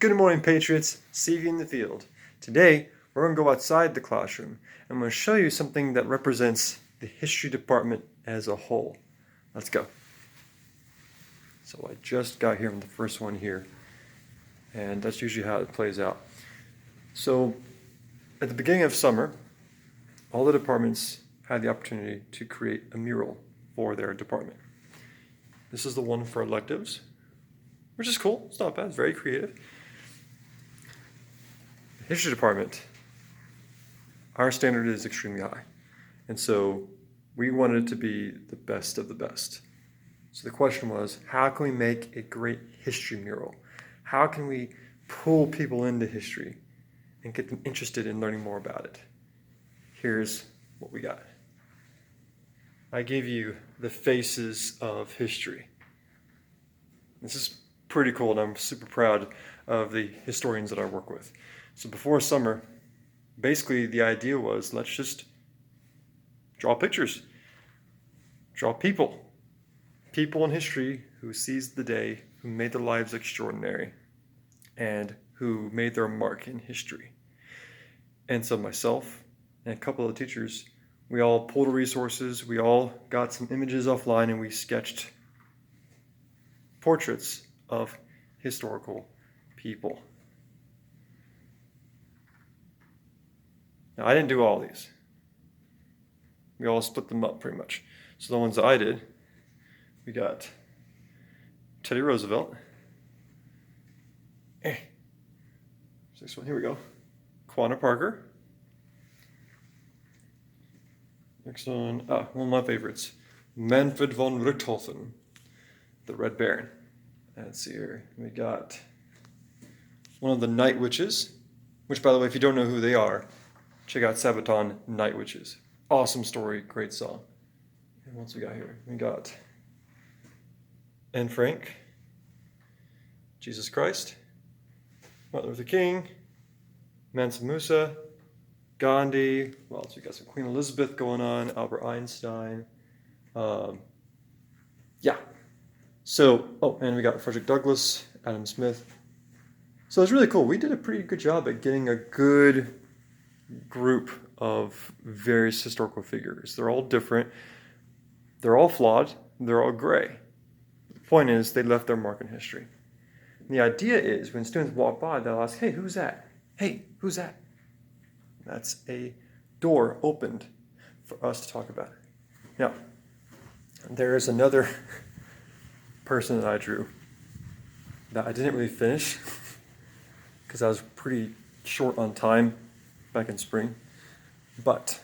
Good morning, Patriots. CV in the field. Today, we're going to go outside the classroom. I'm going to show you something that represents the history department as a whole. Let's go. So I just got here on the first one here, and that's usually how it plays out. So at the beginning of summer, all the departments had the opportunity to create a mural for their department. This is the one for electives, which is cool. It's not bad. It's very creative. The history department, our standard is extremely high. And so we wanted it to be the best of the best. So the question was, how can we make a great history mural? How can we pull people into history and get them interested in learning more about it? Here's what we got. I gave you the faces of history. This is pretty cool, and I'm super proud of the historians that I work with. So before summer, basically the idea was, let's just draw pictures. Draw people. People in history who seized the day, who made their lives extraordinary, and who made their mark in history. And so myself and a couple of teachers, we all pulled resources, we all got some images offline, and we sketched portraits of historical people. Now, I didn't do all these. We all split them up pretty much. So the ones that I did, we got Teddy Roosevelt. Next one, here we go. Quanah Parker. Next one, one of my favorites, Manfred von Richthofen, the Red Baron. Let's see here, we got one of the Night Witches, which, by the way, if you don't know who they are, check out Sabaton Night Witches. Awesome story, great song. And what else we got here? We got Anne Frank, Jesus Christ, Martin Luther King, Mansa Musa, Gandhi. Well, else we got some Queen Elizabeth going on, Albert Einstein. And we got Frederick Douglass, Adam Smith. So it's really cool. We did a pretty good job at getting a good group of various historical figures. They're all different. They're all flawed. They're all gray. The point is, they left their mark in history. And the idea is, when students walk by, they'll ask, hey, who's that? Hey, who's that? That's a door opened for us to talk about it. Now, there is another person that I drew that I didn't really finish because I was pretty short on time back in spring. But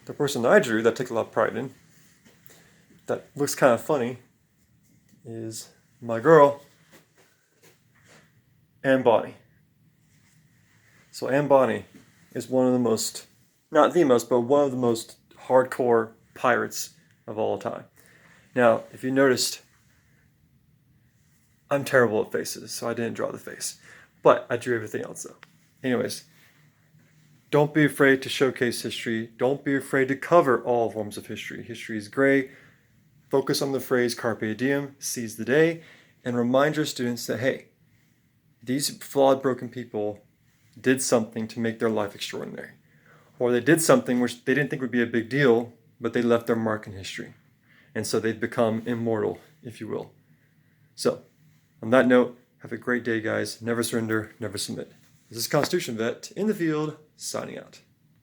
the person that I drew that I take a lot of pride in, that looks kind of funny, is my girl, Anne Bonny. So Anne Bonny is one of the most, not the most, but one of the most hardcore pirates of all time. Now, if you noticed, I'm terrible at faces, so I didn't draw the face. But I drew everything else though. Anyways, don't be afraid to showcase history. Don't be afraid to cover all forms of history. History is gray. Focus on the phrase carpe diem, seize the day, and remind your students that, hey, these flawed, broken people did something to make their life extraordinary. Or they did something which they didn't think would be a big deal, but they left their mark in history. And so they've become immortal, if you will. So, on that note, have a great day, guys. Never surrender, never submit. This is Constitution Vet in the field, signing out.